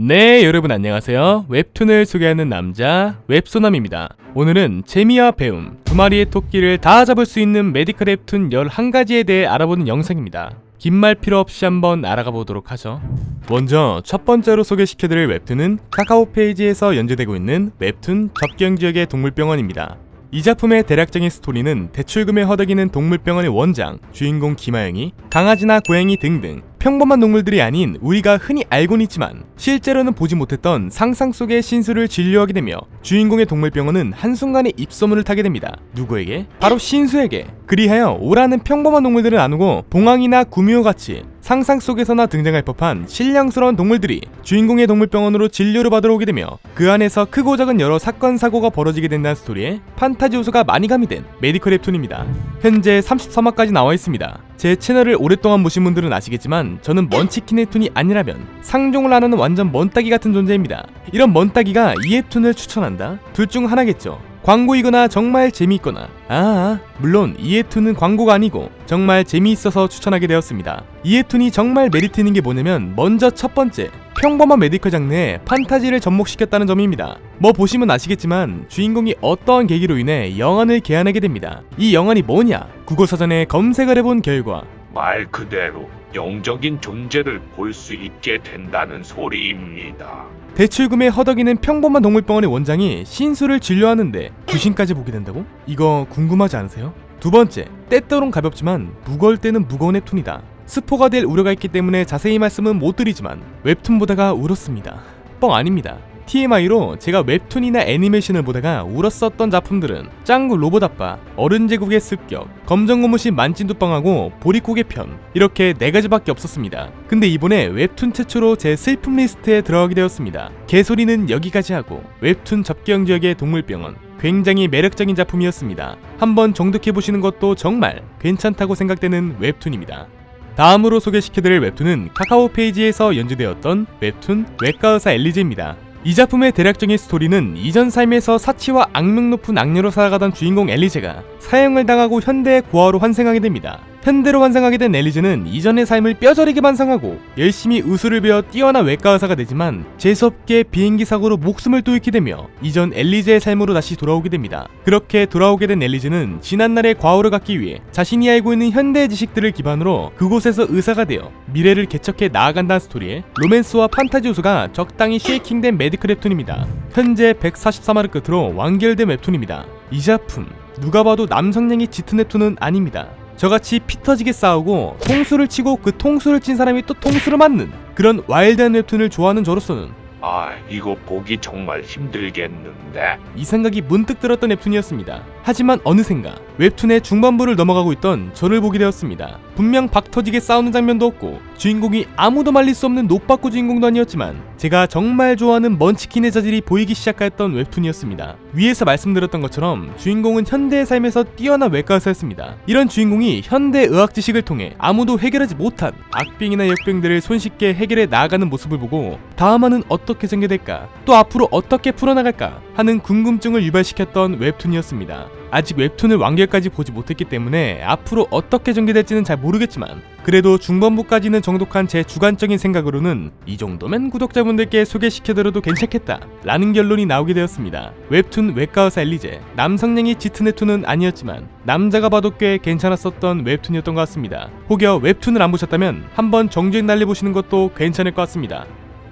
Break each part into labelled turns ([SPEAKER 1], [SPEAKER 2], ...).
[SPEAKER 1] 네, 여러분 안녕하세요. 웹툰을 소개하는 남자 웹소남입니다. 오늘은 재미와 배움, 두 마리의 토끼를 다 잡을 수 있는 메디컬 웹툰 11가지에 대해 알아보는 영상입니다. 긴 말 필요 없이 한번 알아가 보도록 하죠. 먼저 첫 번째로 소개시켜드릴 웹툰은 카카오 페이지에서 연재되고 있는 웹툰 접경지역의 동물병원입니다. 이 작품의 대략적인 스토리는 대출금에 허덕이는 동물병원의 원장, 주인공 김하영이 강아지나 고양이 등등 평범한 동물들이 아닌 우리가 흔히 알고는 있지만 실제로는 보지 못했던 상상 속의 신수를 진료하게 되며 주인공의 동물병원은 한순간에 입소문을 타게 됩니다. 누구에게? 바로 신수에게. 그리하여 오라는 평범한 동물들을 나누고 봉황이나 구미호같이 상상 속에서나 등장할 법한 신령스러운 동물들이 주인공의 동물병원으로 진료를 받으러 오게 되며 그 안에서 크고 작은 여러 사건 사고가 벌어지게 된다는 스토리에 판타지 요소가 많이 가미된 메디컬 웹툰입니다. 현재 33화까지 나와 있습니다. 제 채널을 오랫동안 보신 분들은 아시겠지만 저는 먼치킨 웹툰이 아니라면 상종을 안 하는 완전 먼따기 같은 존재입니다. 이런 먼따기가 이 웹툰을 추천한다? 둘 중 하나겠죠. 광고이거나 정말 재미있거나. 물론 이 웹툰은 광고가 아니고 정말 재미있어서 추천하게 되었습니다. 이 웹툰이 정말 메리트 있는 게 뭐냐면 먼저 첫 번째, 평범한 메디컬 장르에 판타지를 접목시켰다는 점입니다. 뭐 보시면 아시겠지만 주인공이 어떠한 계기로 인해 영안을 개안하게 됩니다. 이 영안이 뭐냐? 국어사전에 검색을 해본 결과
[SPEAKER 2] 말 그대로 영적인 존재를 볼 수 있게 된다는 소리입니다.
[SPEAKER 1] 대출금에 허덕이는 평범한 동물병원의 원장이 신수를 진료하는데 귀신까지 보게 된다고? 이거 궁금하지 않으세요? 두 번째, 때때론 가볍지만 무거울 때는 무거운 웹툰이다. 스포가 될 우려가 있기 때문에 자세히 말씀은 못 드리지만 웹툰 보다가 울었습니다. 뻥 아닙니다. TMI로 제가 웹툰이나 애니메이션을 보다가 울었었던 작품들은 짱구 로봇아빠, 어른제국의 습격, 검정고무신 만진두빵하고 보리코개 편, 이렇게 4가지밖에 없었습니다. 근데 이번에 웹툰 최초로 제 슬픔 리스트에 들어가게 되었습니다. 개소리는 여기까지 하고 웹툰 접경지역의 동물병원, 굉장히 매력적인 작품이었습니다. 한번 정독해보시는 것도 정말 괜찮다고 생각되는 웹툰입니다. 다음으로 소개시켜드릴 웹툰은 카카오 페이지에서 연재되었던 웹툰 외과의사 엘리제입니다. 이 작품의 대략적인 스토리는 이전 삶에서 사치와 악명 높은 악녀로 살아가던 주인공 엘리제가 사형을 당하고 현대의 고아로 환생하게 됩니다. 현대로 환생하게 된 엘리제는 이전의 삶을 뼈저리게 반성하고 열심히 의술을 배워 뛰어난 외과의사가 되지만 재수없게 비행기 사고로 목숨을 또 잃게 되며 이전 엘리제의 삶으로 다시 돌아오게 됩니다. 그렇게 돌아오게 된 엘리제는 지난날의 과거를 갖기 위해 자신이 알고 있는 현대의 지식들을 기반으로 그곳에서 의사가 되어 미래를 개척해 나아간다는 스토리에 로맨스와 판타지 요소가 적당히 쉐이킹된 메디컬 웹툰입니다. 현재 143화를 끝으로 완결된 웹툰입니다. 이 작품 누가 봐도 남성량이 짙은 웹툰은 아닙니다. 저같이 피 터지게 싸우고 통수를 치고 그 통수를 친 사람이 또 통수를 맞는 그런 와일드한 웹툰을 좋아하는 저로서는
[SPEAKER 2] 이거 보기 정말 힘들겠는데?
[SPEAKER 1] 이 생각이 문득 들었던 웹툰이었습니다. 하지만 어느샌가 웹툰의 중반부를 넘어가고 있던 저를 보게 되었습니다. 분명 박 터지게 싸우는 장면도 없고 주인공이 아무도 말릴 수 없는 노빠꾸 주인공도 아니었지만 제가 정말 좋아하는 먼치킨의 자질이 보이기 시작했던 웹툰이었습니다. 위에서 말씀드렸던 것처럼 주인공은 현대의 삶에서 뛰어난 외과의사였습니다. 이런 주인공이 현대 의학 지식을 통해 아무도 해결하지 못한 악병이나 역병들을 손쉽게 해결해 나아가는 모습을 보고 다음화는 어떻게 전개될까, 또 앞으로 어떻게 풀어나갈까 하는 궁금증을 유발시켰던 웹툰이었습니다. 아직 웹툰을 완결까지 보지 못했기 때문에 앞으로 어떻게 전개될지는 잘 모르겠지만 그래도 중반부까지는 정독한 제 주관적인 생각으로는 이 정도면 구독자분들께 소개시켜드려도 괜찮겠다 라는 결론이 나오게 되었습니다. 웹툰 외과의사 엘리제, 남성량이 짙은 웹툰은 아니었지만 남자가 봐도 꽤 괜찮았었던 웹툰이었던 것 같습니다. 혹여 웹툰을 안 보셨다면 한번 정주행 달려보시는 것도 괜찮을 것 같습니다.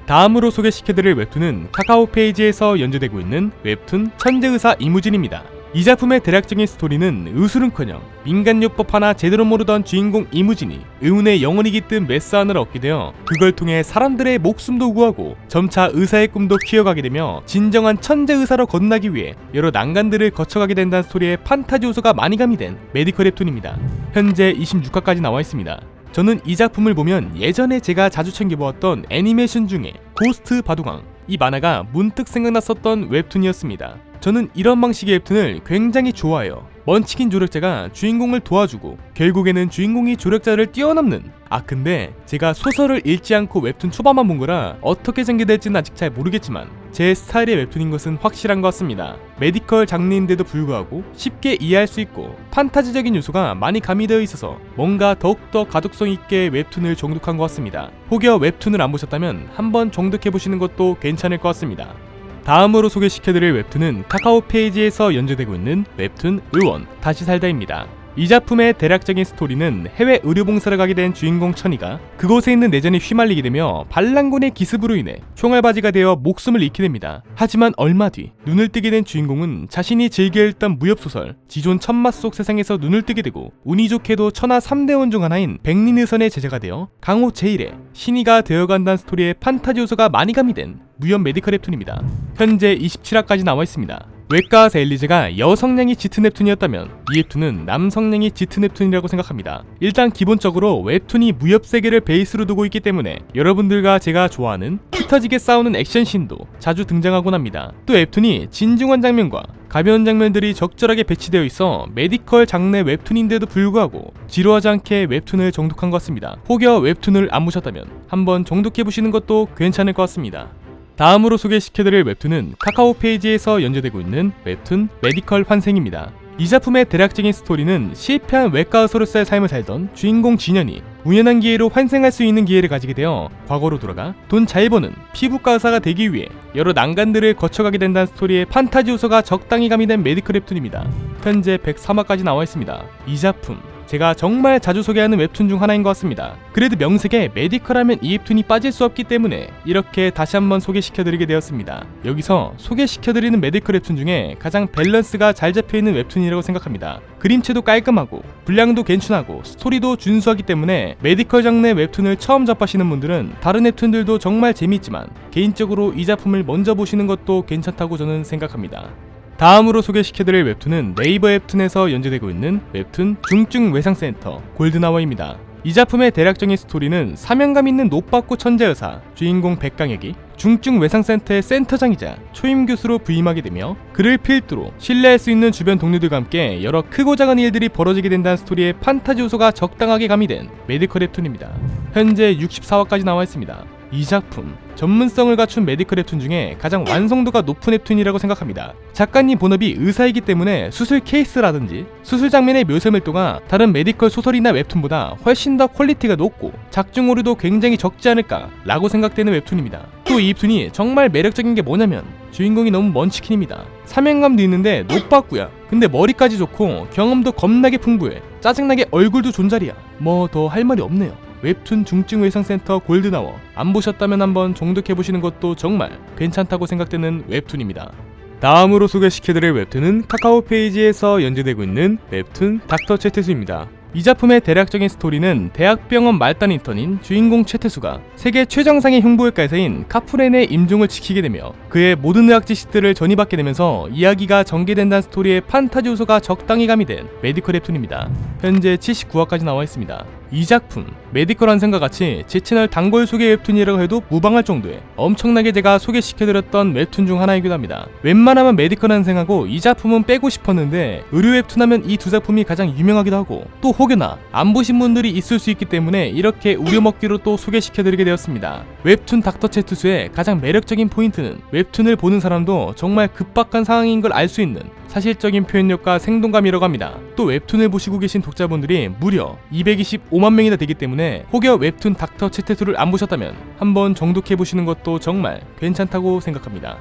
[SPEAKER 1] 다음으로 소개시켜드릴 웹툰은 카카오 페이지에서 연재되고 있는 웹툰 천재의사 이무진입니다. 이 작품의 대략적인 스토리는 의술은커녕 민간요법 하나 제대로 모르던 주인공 이무진이 의운의 영혼이 깃든 메스 하나를 얻게 되어 그걸 통해 사람들의 목숨도 구하고 점차 의사의 꿈도 키워가게 되며 진정한 천재의사로 거듭나기 위해 여러 난관들을 거쳐가게 된다는 스토리에 판타지 요소가 많이 가미된 메디컬 웹툰입니다. 현재 26화까지 나와 있습니다. 저는 이 작품을 보면 예전에 제가 자주 챙겨보았던 애니메이션 중에 고스트 바둑왕, 이 만화가 문득 생각났었던 웹툰이었습니다. 저는 이런 방식의 웹툰을 굉장히 좋아해요. 먼치킨 조력자가 주인공을 도와주고 결국에는 주인공이 조력자를 뛰어넘는. 근데 제가 소설을 읽지 않고 웹툰 초반만 본 거라 어떻게 전개될지는 아직 잘 모르겠지만 제 스타일의 웹툰인 것은 확실한 것 같습니다. 메디컬 장르인데도 불구하고 쉽게 이해할 수 있고 판타지적인 요소가 많이 가미되어 있어서 뭔가 더욱더 가독성 있게 웹툰을 정독한 것 같습니다. 혹여 웹툰을 안 보셨다면 한번 정독해보시는 것도 괜찮을 것 같습니다. 다음으로 소개시켜드릴 웹툰은 카카오 페이지에서 연재되고 있는 웹툰 의원 다시 살다입니다. 이 작품의 대략적인 스토리는 해외 의료봉사를 가게 된 주인공 천이가 그곳에 있는 내전에 휘말리게 되며 반란군의 기습으로 인해 총알바지가 되어 목숨을 잃게 됩니다. 하지만 얼마 뒤 눈을 뜨게 된 주인공은 자신이 즐겨 읽던 무협소설 지존 천맛 속 세상에서 눈을 뜨게 되고 운이 좋게도 천하 3대원 중 하나인 백린의선의 제자가 되어 강호 제1의 신이가 되어간다는 스토리에 판타지 요소가 많이 가미된 무협 메디컬 웹툰입니다. 현재 27화까지 나와 있습니다. 외과의사 엘리제가 여성량이 짙은 웹툰이었다면 이 웹툰은 남성량이 짙은 웹툰이라고 생각합니다. 일단 기본적으로 웹툰이 무협 세계를 베이스로 두고 있기 때문에 여러분들과 제가 좋아하는 피 터지게 싸우는 액션씬도 자주 등장하곤 합니다. 또 웹툰이 진중한 장면과 가벼운 장면들이 적절하게 배치되어 있어 메디컬 장르 웹툰인데도 불구하고 지루하지 않게 웹툰을 정독한 것 같습니다. 혹여 웹툰을 안 보셨다면 한번 정독해보시는 것도 괜찮을 것 같습니다. 다음으로 소개시켜드릴 웹툰은 카카오 페이지에서 연재되고 있는 웹툰 메디컬 환생입니다. 이 작품의 대략적인 스토리는 실패한 외과 의사로서의 삶을 살던 주인공 진현이 우연한 기회로 환생할 수 있는 기회를 가지게 되어 과거로 돌아가 돈 잘 버는 피부과 의사가 되기 위해 여러 난관들을 거쳐가게 된다는 스토리의 판타지 요소가 적당히 가미된 메디컬 웹툰입니다. 현재 103화까지 나와 있습니다. 이 작품 제가 정말 자주 소개하는 웹툰 중 하나인 것 같습니다. 그래도 명색에 메디컬하면 이 웹툰이 빠질 수 없기 때문에 이렇게 다시 한번 소개시켜드리게 되었습니다. 여기서 소개시켜드리는 메디컬 웹툰 중에 가장 밸런스가 잘 잡혀있는 웹툰이라고 생각합니다. 그림체도 깔끔하고 분량도 괜찮고 스토리도 준수하기 때문에 메디컬 장르의 웹툰을 처음 접하시는 분들은 다른 웹툰들도 정말 재미있지만 개인적으로 이 작품을 먼저 보시는 것도 괜찮다고 저는 생각합니다. 다음으로 소개시켜드릴 웹툰은 네이버 웹툰에서 연재되고 있는 웹툰 중증 외상센터 골든아워입니다. 이 작품의 대략적인 스토리는 사명감 있는 노빠꾸 천재의사 주인공 백강혁이 중증 외상센터의 센터장이자 초임 교수로 부임하게 되며 그를 필두로 신뢰할 수 있는 주변 동료들과 함께 여러 크고 작은 일들이 벌어지게 된다는 스토리의 판타지 요소가 적당하게 가미된 메디컬 웹툰입니다. 현재 64화까지 나와 있습니다. 이 작품 전문성을 갖춘 메디컬 웹툰 중에 가장 완성도가 높은 웹툰이라고 생각합니다. 작가님 본업이 의사이기 때문에 수술 케이스라든지 수술 장면의 묘사 밀도가 다른 메디컬 소설이나 웹툰보다 훨씬 더 퀄리티가 높고 작중 오류도 굉장히 적지 않을까 라고 생각되는 웹툰입니다. 또 이 웹툰이 정말 매력적인 게 뭐냐면 주인공이 너무 먼치킨입니다. 사명감도 있는데 노빠꾸야. 근데 머리까지 좋고 경험도 겁나게 풍부해. 짜증나게 얼굴도 존잘이야. 뭐 더 할 말이 없네요. 웹툰 중증외상센터 골든아워 안 보셨다면 한번 정독해보시는 것도 정말 괜찮다고 생각되는 웹툰입니다. 다음으로 소개시켜드릴 웹툰은 카카오 페이지에서 연재되고 있는 웹툰 닥터 최태수입니다. 이 작품의 대략적인 스토리는 대학병원 말단 인턴인 주인공 최태수가 세계 최정상의 흉부외과의사인 카프렌의 임종을 지키게 되며 그의 모든 의학 지식들을 전이받게 되면서 이야기가 전개된다는 스토리의 판타지 요소가 적당히 가미된 메디컬 웹툰입니다. 현재 79화까지 나와 있습니다. 이 작품 메디컬 환생과 같이 제 채널 단골 소개 웹툰이라고 해도 무방할 정도의 엄청나게 제가 소개시켜드렸던 웹툰 중 하나이기도 합니다. 웬만하면 메디컬 환생하고 이 작품은 빼고 싶었는데 의료 웹툰 하면 이 두 작품이 가장 유명하기도 하고 또 혹여나 안 보신 분들이 있을 수 있기 때문에 이렇게 우려먹기로 또 소개시켜드리게 되었습니다. 웹툰 닥터 채투스의 가장 매력적인 포인트는 웹툰을 보는 사람도 정말 급박한 상황인 걸 알 수 있는 사실적인 표현력과 생동감이라고 합니다. 또 웹툰을 보시고 계신 독자분들이 무려 225만 명이나 되기 때문에 혹여 웹툰 닥터 채테수를 안 보셨다면 한번 정독해보시는 것도 정말 괜찮다고 생각합니다.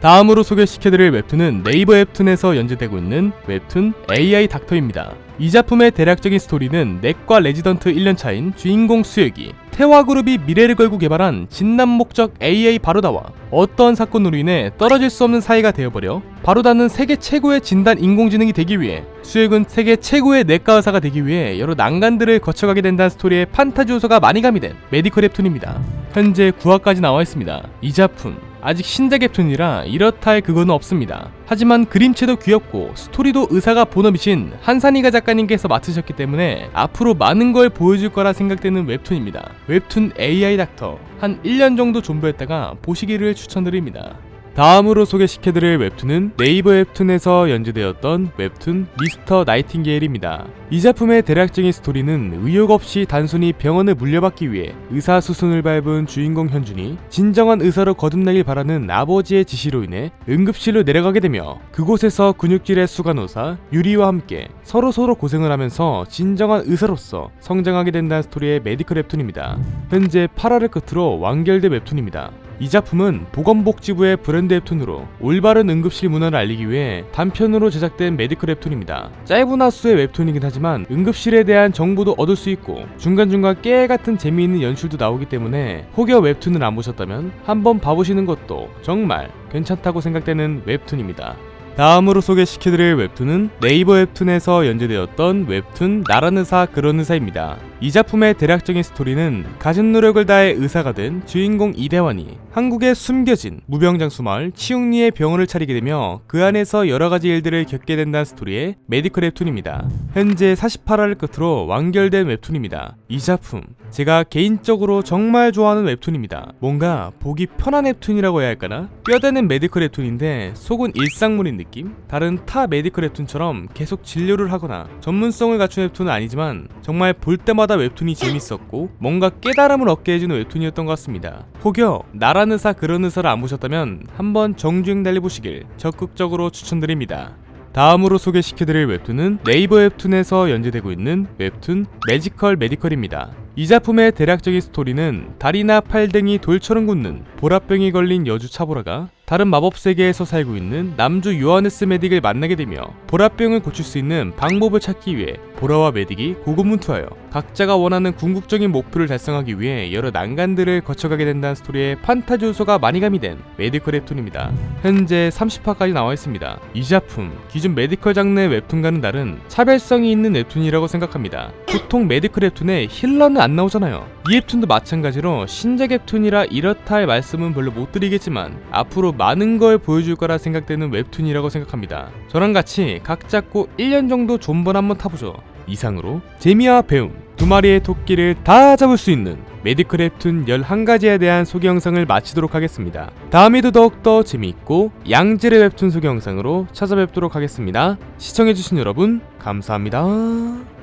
[SPEAKER 1] 다음으로 소개시켜드릴 웹툰은 네이버 웹툰에서 연재되고 있는 웹툰 AI 닥터입니다. 이 작품의 대략적인 스토리는 내과 레지던트 1년차인 주인공 수혁이 태화그룹이 미래를 걸고 개발한 진단 목적 AI 바로다와 어떠한 사건으로 인해 떨어질 수 없는 사이가 되어버려 바로다는 세계 최고의 진단 인공지능이 되기 위해 수혁은 세계 최고의 내과 의사가 되기 위해 여러 난관들을 거쳐가게 된다는 스토리의 판타지 요소가 많이 가미된 메디컬 웹툰입니다. 현재 9화까지 나와 있습니다. 이 작품 아직 신작 웹툰이라 이렇다 할 그거는 없습니다. 하지만 그림체도 귀엽고 스토리도 의사가 본업이신 한산희가 작가님께서 맡으셨기 때문에 앞으로 많은 걸 보여줄 거라 생각되는 웹툰입니다. 웹툰 AI 닥터 한 1년 정도 존버했다가 보시기를 추천드립니다. 다음으로 소개시켜드릴 웹툰은 네이버 웹툰에서 연재되었던 웹툰 미스터 나이팅게일입니다. 이 작품의 대략적인 스토리는 의욕 없이 단순히 병원을 물려받기 위해 의사수순을 밟은 주인공 현준이 진정한 의사로 거듭나길 바라는 아버지의 지시로 인해 응급실로 내려가게 되며 그곳에서 근육질의 수간호사 유리와 함께 서로 고생을 하면서 진정한 의사로서 성장하게 된다는 스토리의 메디컬 웹툰입니다. 현재 8화를 끝으로 완결된 웹툰입니다. 이 작품은 보건복지부의 브랜드 웹툰으로 올바른 응급실 문화를 알리기 위해 단편으로 제작된 메디컬 웹툰입니다. 짧은 화수의 웹툰이긴 하지만 응급실에 대한 정보도 얻을 수 있고 중간중간 깨같은 재미있는 연출도 나오기 때문에 혹여 웹툰을 안 보셨다면 한번 봐보시는 것도 정말 괜찮다고 생각되는 웹툰입니다. 다음으로 소개시켜드릴 웹툰은 네이버 웹툰에서 연재되었던 웹툰 나란 의사 그런 의사입니다. 이 작품의 대략적인 스토리는 가진 노력을 다해 의사가 된 주인공 이대환이 한국에 숨겨진 무병장수 마을 치웅리의 병원을 차리게 되며 그 안에서 여러가지 일들을 겪게 된다는 스토리의 메디컬 웹툰입니다. 현재 48화를 끝으로 완결된 웹툰입니다. 이 작품 제가 개인적으로 정말 좋아하는 웹툰입니다. 뭔가 보기 편한 웹툰이라고 해야 할까나? 뼈대는 메디컬 웹툰인데 속은 일상물인 느낌? 다른 타 메디컬 웹툰처럼 계속 진료를 하거나 전문성을 갖춘 웹툰은 아니지만 정말 볼 때마다 웹툰이 재밌었고 뭔가 깨달음을 얻게 해주는 웹툰이었던 것 같습니다. 혹여 나란 의사 그런 의사를 안 보셨다면 한번 정주행 달려보시길 적극적으로 추천드립니다. 다음으로 소개시켜드릴 웹툰은 네이버 웹툰에서 연재되고 있는 웹툰 매지컬 메디컬입니다. 이 작품의 대략적인 스토리는 다리나 팔 등이 돌처럼 굳는 보라병이 걸린 여주 차보라가 다른 마법 세계에서 살고 있는 남주 요하네스 메딕을 만나게 되며 보라병을 고칠 수 있는 방법을 찾기 위해 보라와 메딕이 고군분투하여 각자가 원하는 궁극적인 목표를 달성하기 위해 여러 난간들을 거쳐가게 된다는 스토리에 판타지 요소가 많이 가미된 메디컬 웹툰입니다. 현재 30화까지 나와 있습니다. 이 작품 기존 메디컬 장르의 웹툰과는 다른 차별성이 있는 웹툰이라고 생각합니다. 보통 메디컬 웹툰에 힐러는 안 나오잖아요. 이 웹툰도 마찬가지로 신작 웹툰이라 이렇다 할 말씀은 별로 못 드리겠지만 앞으로 많은 걸 보여줄 거라 생각되는 웹툰이라고 생각합니다. 저랑 같이 각 잡고 1년 정도 존버 한번 타보죠. 이상으로 재미와 배움, 두 마리의 토끼를 다 잡을 수 있는 메디컬 웹툰 11가지에 대한 소개 영상을 마치도록 하겠습니다. 다음에도 더욱더 재미있고 양질의 웹툰 소개 영상으로 찾아뵙도록 하겠습니다. 시청해주신 여러분 감사합니다.